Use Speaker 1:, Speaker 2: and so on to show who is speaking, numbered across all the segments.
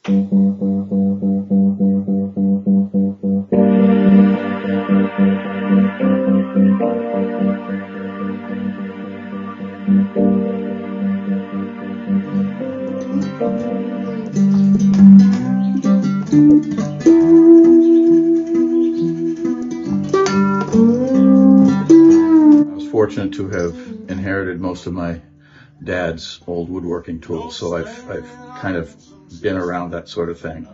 Speaker 1: Fortunate to have inherited most of my dad's old woodworking tools, so I've kind of been around that sort of thing,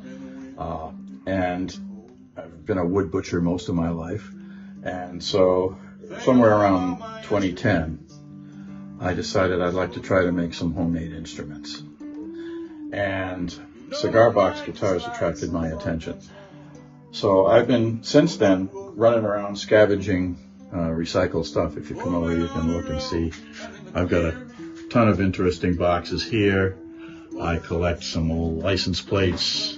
Speaker 1: and I've been a wood butcher most of my life, and so somewhere around 2010 I decided I'd like to try to make some homemade instruments, and cigar box guitars attracted my attention. So I've been since then running around scavenging recycled stuff. If you come over, you can look and see. I've got a ton of interesting boxes here. I collect some old license plates.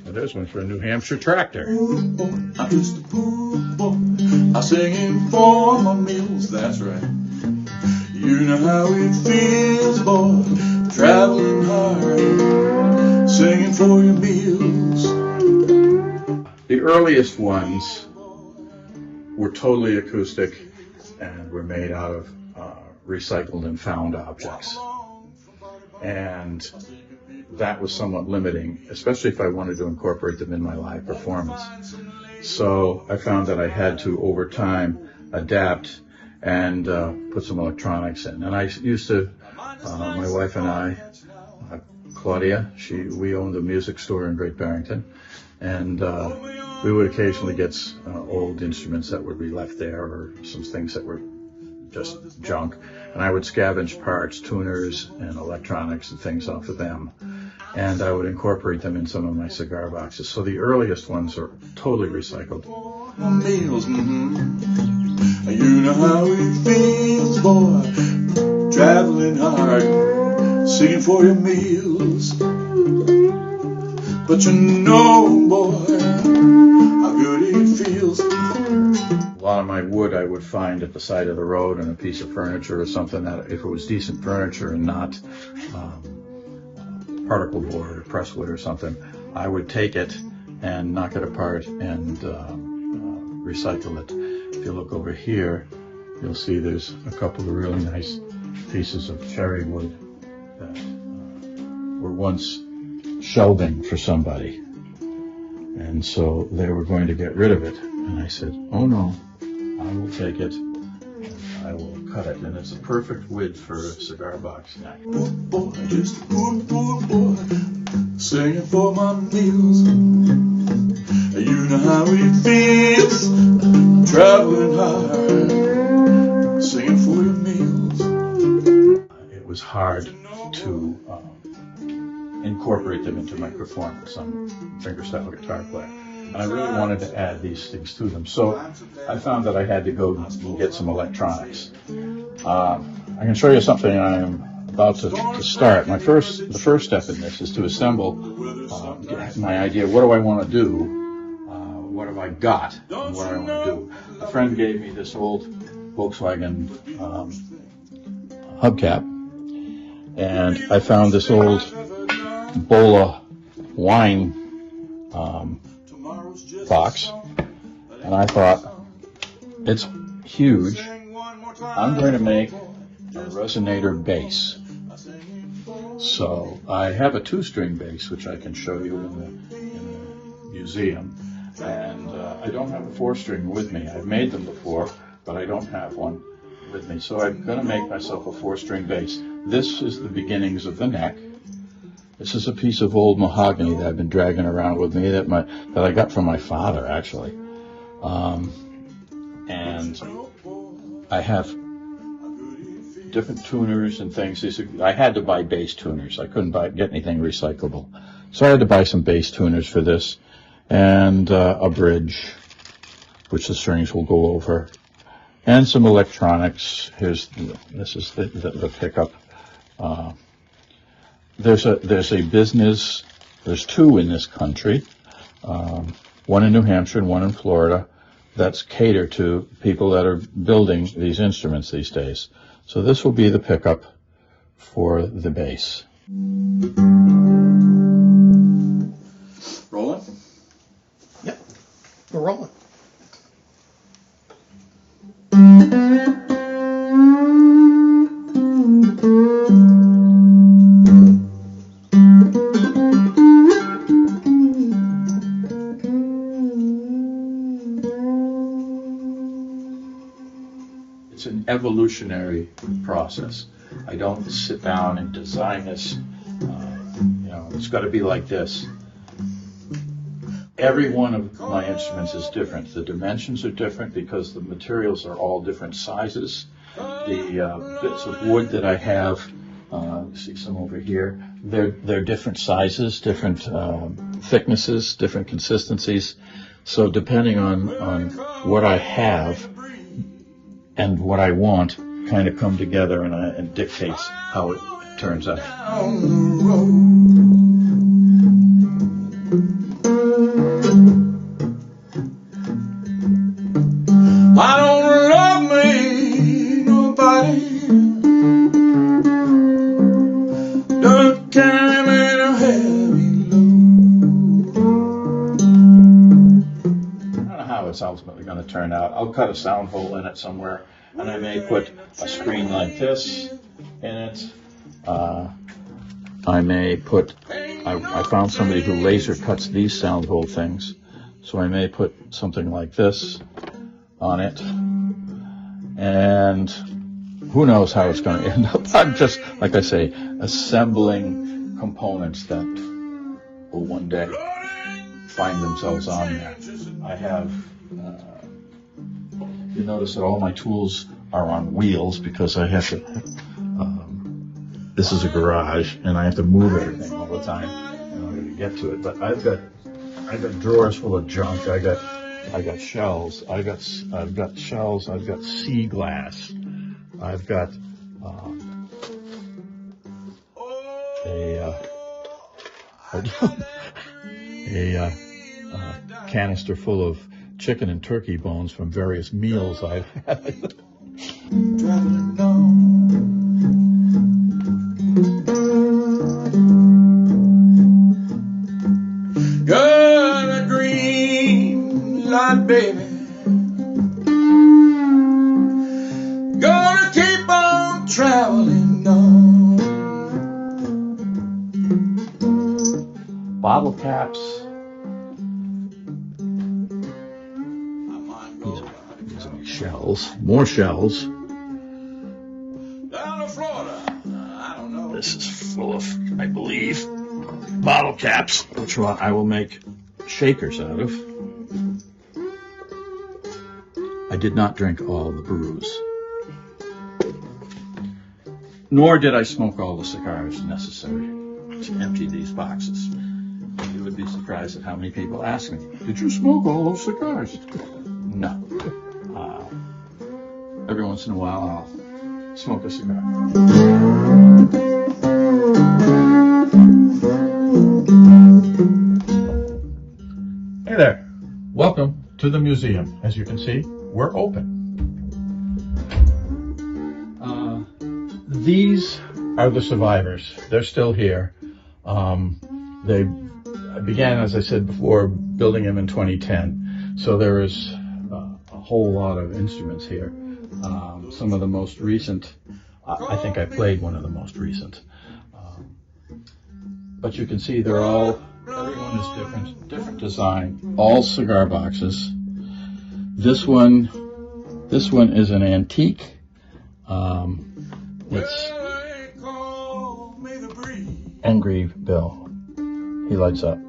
Speaker 1: There's one for a New Hampshire tractor.
Speaker 2: I'm just a poor boy, I'm singing for my meals, that's right. You know how it feels, boy, traveling hard, singing for your meals.
Speaker 1: The earliest ones were totally acoustic and were made out of recycled and found objects. And that was somewhat limiting, especially if I wanted to incorporate them in my live performance. So I found that I had to, over time, adapt and put some electronics in. And I used to, my wife and I, Claudia, we owned a music store in Great Barrington, and we would occasionally get old instruments that would be left there, or some things that were just junk, and I would scavenge parts, tuners, and electronics and things off of them, and I would incorporate them in some of my cigar boxes. So the earliest ones are totally recycled.
Speaker 2: Meals, You know how it feels, boy, traveling hard, singing for your meals. But you know, boy, how good it feels.
Speaker 1: A lot of my wood I would find at the side of the road, and a piece of furniture or something that, if it was decent furniture and not particle board or presswood or something, I would take it and knock it apart and recycle it. If you look over here, you'll see there's a couple of really nice pieces of cherry wood that were once shelving for somebody, and so they were going to get rid of it, and I said, oh no, I will take it and I will cut it, and it's a perfect width for a cigar box neck.
Speaker 2: Poor boy, just a poor boy, singing for my meals. You know how it feels, traveling hard, singing for your meals.
Speaker 1: It was hard to incorporate them into my performance. I'm a fingerstyle guitar player, and I really wanted to add these things to them. So I found that I had to go and get some electronics. I can show you something I am about to start. The first step in this is to assemble my idea. What do I want to do? What have I got? And what do I want to do? A friend gave me this old Volkswagen hubcap, and I found this old Bola wine box, and I thought, it's huge, I'm going to make a resonator bass. So I have a 2-string bass, which I can show you in the museum, and I don't have a 4-string with me. I've made them before, but I don't have one with me. So I'm going to make myself a 4-string bass. This is the beginnings of the neck. This is a piece of old mahogany that I've been dragging around with me that I got from my father, actually. And I have different tuners and things. I had to buy bass tuners. I couldn't get anything recyclable. So I had to buy some bass tuners for this, and a bridge, which the strings will go over, and some electronics. This is the pickup. There's a business, there's 2 in this country, one in New Hampshire and one in Florida, that's catered to people that are building these instruments these days. So this will be the pickup for the bass.
Speaker 2: Rolling?
Speaker 1: Yep, we're rolling. It's an evolutionary process. I don't sit down and design this, it's got to be like this. Every one of my instruments is different. The dimensions are different because the materials are all different sizes. The bits of wood that I have, you see some over here, they're different sizes, different thicknesses, different consistencies. So depending on what I have and what I want, kind of come together and dictates how it turns out.
Speaker 2: I don't love me nobody. Don't carry me to heavy load.
Speaker 1: I don't know how it's ultimately going to turn out. I'll cut a sound hole in it somewhere, and I may put a screen like this in it. I may put, I found somebody who laser cuts these sound hole things, so I may put something like this on it, and who knows how it's going to end up. I'm just, like I say, assembling components that will one day find themselves on there. I have, you notice that all my tools are on wheels because I have to, this is a garage and I have to move everything all the time in order to get to it. But I've got drawers full of junk. I got shells. I've got shells. I've got sea glass. I've got a canister full of chicken and turkey bones from various meals I've had.
Speaker 2: Traveling on. Got a green light, baby. Gonna keep on traveling on.
Speaker 1: Bottle caps. These are shells. More shells.
Speaker 2: Down to Florida, I don't know.
Speaker 1: This is full of, I believe, bottle caps, which I will make shakers out of. I did not drink all the brews. Nor did I smoke all the cigars necessary to empty these boxes. You would be surprised at how many people ask me, "Did you smoke all those cigars?" No. Every once in a while, I'll smoke a cigar. Hey there. Welcome to the museum. As you can see, we're open. These are the survivors. They're still here. They began, as I said before, building them in 2010. So there is a whole lot of instruments here. Some of the most recent, I think I played one of the most recent. But you can see everyone is different design, all cigar boxes. This one is an antique. It's Angry Bill. He lights up.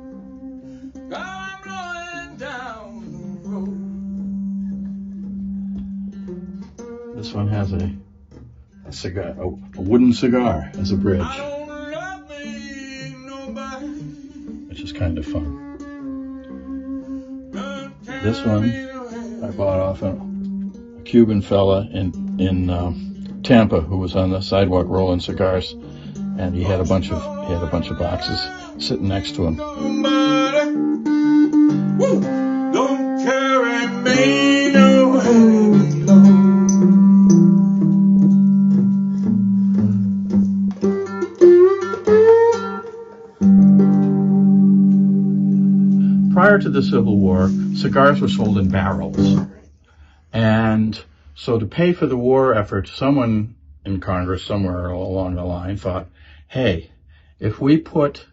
Speaker 1: This one has a cigar, a wooden cigar as a bridge, which is kind of fun. This one I bought off a Cuban fella in Tampa who was on the sidewalk rolling cigars, and he had a bunch of boxes sitting next to him.
Speaker 2: Don't carry me no heavy load.
Speaker 1: prior to the Civil War, cigars were sold in barrels. And so to pay for the war effort, someone in Congress somewhere along the line thought, hey, if we put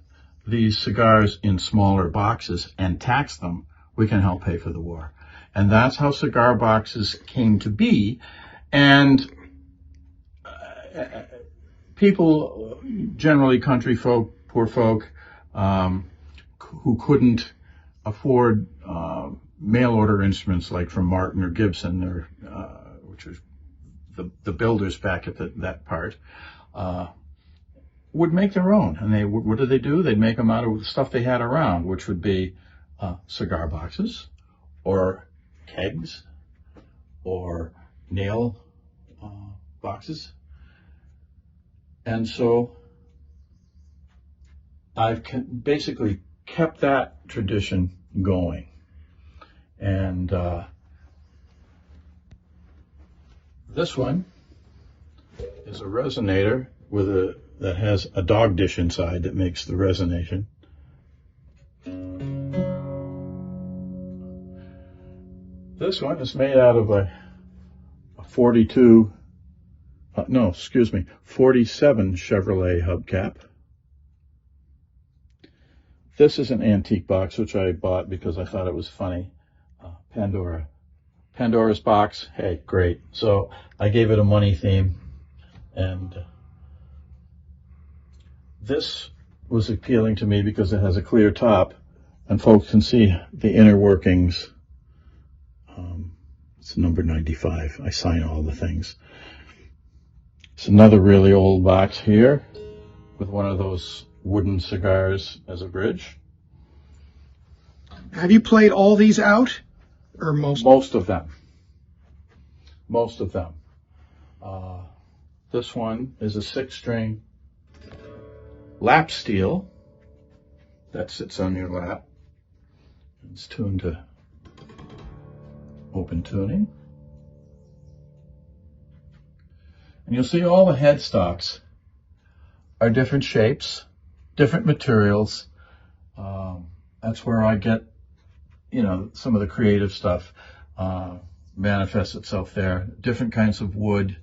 Speaker 1: these cigars in smaller boxes and tax them, we can help pay for the war. And that's how cigar boxes came to be. And people, generally country folk, poor folk, who couldn't afford mail order instruments like from Martin or Gibson, or which was the builders back at that part, would make their own. And what did they do? They'd make them out of the stuff they had around, which would be cigar boxes or kegs or nail boxes. And so I've basically kept that tradition going. And this one is a resonator that has a dog dish inside that makes the resonation. This one is made out of a 47 Chevrolet hubcap. This is an antique box, which I bought because I thought it was funny. Pandora's box, hey, great. So I gave it a money theme, and this was appealing to me because it has a clear top, and folks can see the inner workings. It's number 95. I sign all the things. It's another really old box here with one of those wooden cigars as a bridge.
Speaker 3: Have you played all these out? Or most?
Speaker 1: Most of them. This one is a 6-string lap steel that sits on your lap. It's tuned to open tuning. And you'll see all the headstocks are different shapes, different materials. That's where I get, some of the creative stuff manifests itself there. Different kinds of wood,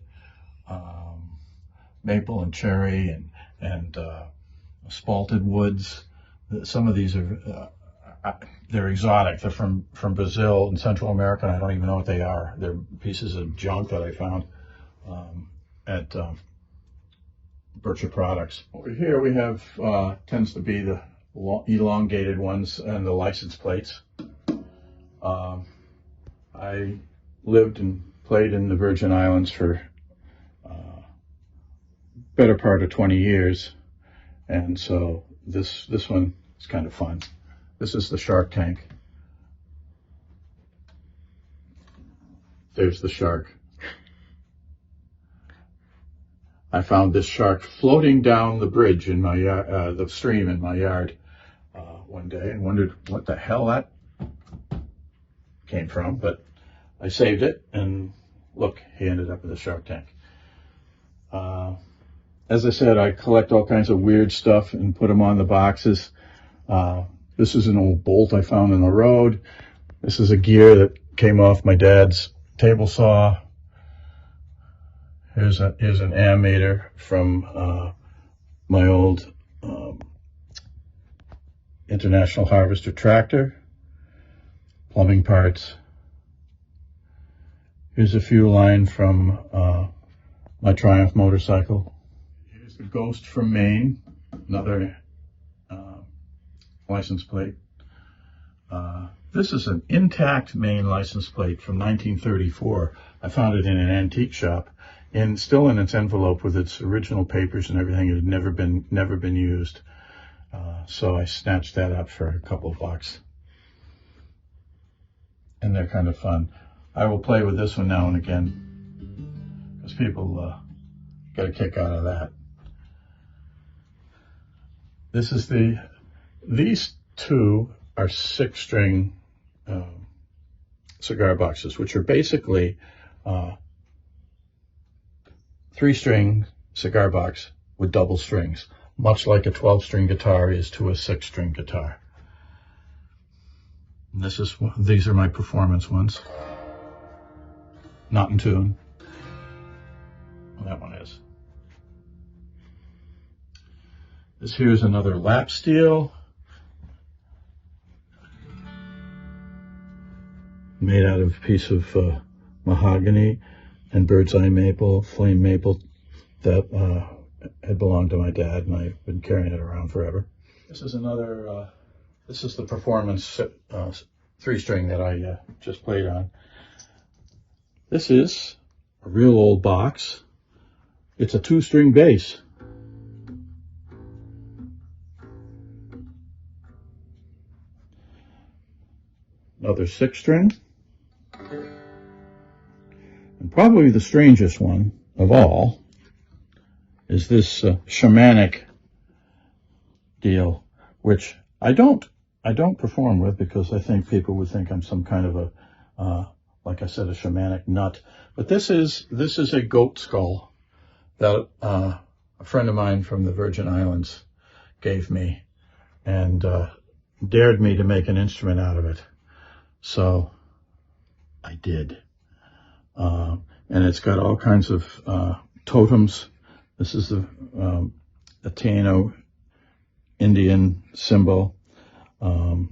Speaker 1: maple and cherry and spalted woods. Some of these are they're exotic. They're from Brazil and Central America. And I don't even know what they are. They're pieces of junk that I found at Berkshire Products. Over here we have tends to be the elongated ones and the license plates. I lived and played in the Virgin Islands for better part of 20 years, and so this one is kind of fun. This is the shark tank. There's the shark. I found this shark floating down the bridge in my yard, the stream in my yard one day, and wondered what the hell that came from, but I saved it, and look, he ended up in the shark tank. As I said, I collect all kinds of weird stuff and put them on the boxes. This is an old bolt I found in the road. This is a gear that came off my dad's table saw. Here's an ammeter from my old International Harvester tractor. Plumbing parts. Here's a fuel line from my Triumph motorcycle. Here's the Ghost from Maine, another license plate. This is an intact Maine license plate from 1934. I found it in an antique shop, and still in its envelope with its original papers and everything. It had never been used, so I snatched that up for a couple of bucks. And they're kind of fun. I will play with this one now and again, because people get a kick out of that. These two are 6-string cigar boxes, which are basically 3-string cigar box with double strings, much like a 12-string guitar is to a 6-string guitar. And these are my performance ones. Not in tune. Well, that one is. This here's another lap steel. Made out of a piece of mahogany and bird's eye maple, flame maple that had belonged to my dad, and I've been carrying it around forever. This is another, this is the performance 3-string that I just played on. This is a real old box. It's a 2-string bass. Another 6-string. And probably the strangest one of all is this shamanic deal, which I don't perform with because I think people would think I'm some kind of a, like I said, a shamanic nut. But this is a goat skull that a friend of mine from the Virgin Islands gave me and dared me to make an instrument out of it. So I did. And it's got all kinds of totems. This is the Taino Indian symbol. Some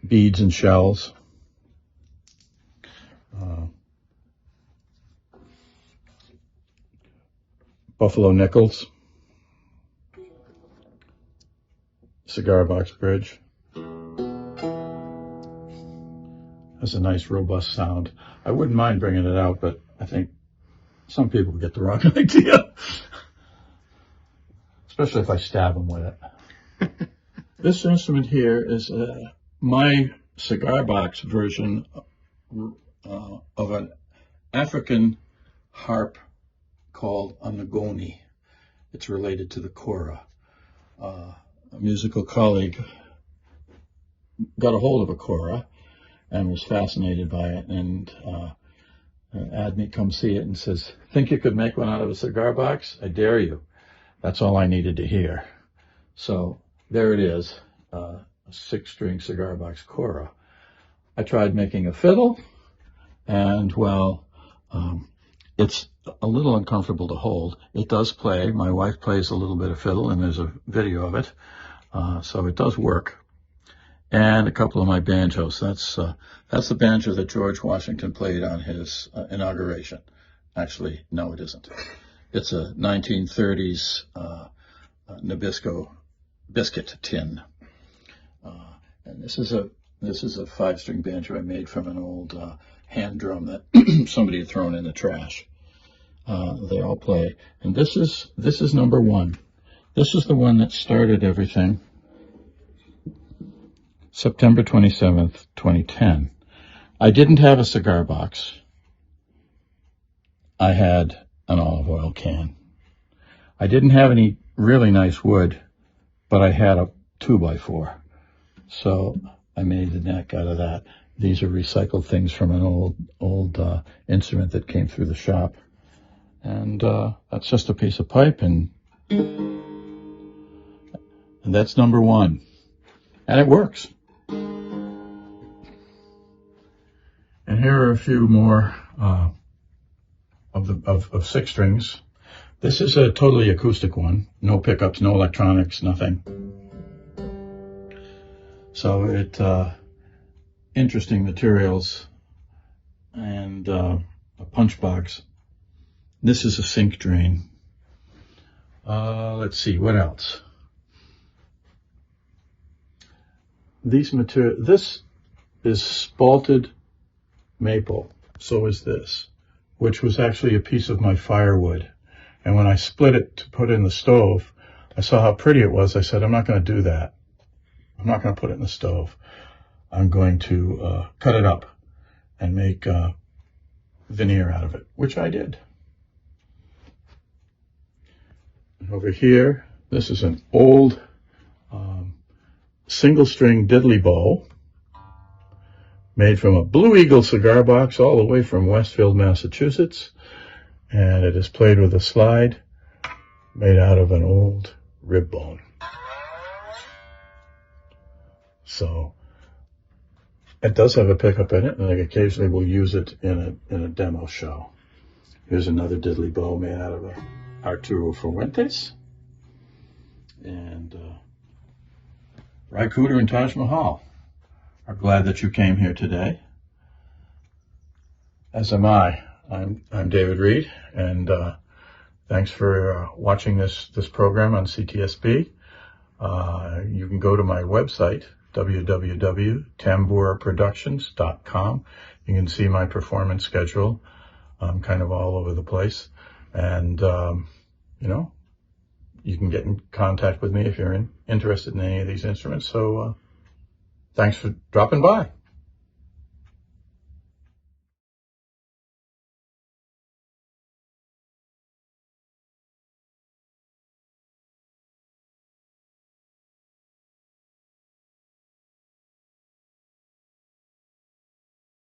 Speaker 1: beads and shells. Buffalo nickels. Cigar box bridge. Has a nice robust sound. I wouldn't mind bringing it out, but I think some people get the wrong idea. Especially if I stab them with it. This instrument here is my cigar box version of an African harp called a ngoni. It's related to the kora. A musical colleague got a hold of a kora and was fascinated by it, and had me come see it and says, "Think you could make one out of a cigar box? I dare you." That's all I needed to hear. So there it is, a 6-string cigar box kora. I tried making a fiddle, and well, it's a little uncomfortable to hold. It does play. My wife plays a little bit of fiddle, and there's a video of it, so it does work. And a couple of my banjos. That's the banjo that George Washington played on his inauguration. Actually, no, it isn't. It's a 1930s Nabisco biscuit tin. And this is a 5-string banjo I made from an old hand drum that somebody had thrown in the trash. They all play. And this is number 1. This is the one that started everything. September 27th, 2010. I didn't have a cigar box. I had an olive oil can. I didn't have any really nice wood, but I had a 2x4. So I made the neck out of that. These are recycled things from an old instrument that came through the shop. And that's just a piece of pipe, and that's number 1. And it works. And here are a few more of 6 strings. This is a totally acoustic one. No pickups, no electronics, nothing. So it interesting materials and a punch box. This is a sink drain. Let's see, what else? This is spalted maple. So is this, which was actually a piece of my firewood. And when I split it to put it in the stove, I saw how pretty it was. I said, I'm not going to do that. I'm not going to put it in the stove. I'm going to cut it up and make veneer out of it, which I did. And over here, this is an old single-string diddley bow made from a Blue Eagle cigar box all the way from Westfield, Massachusetts. And it is played with a slide made out of an old rib bone. So it does have a pickup in it, and I occasionally will use it in a demo show. Here's another diddly bow made out of a Arturo Fuentes. And Ry Cooder and Taj Mahal are glad that you came here today. As am I. I'm David Reed, and thanks for watching this program on CTSB. You can go to my website, www.tambouraproductions.com. You can see my performance schedule. I'm kind of all over the place. And, you can get in contact with me if you're interested in any of these instruments. So thanks for dropping by.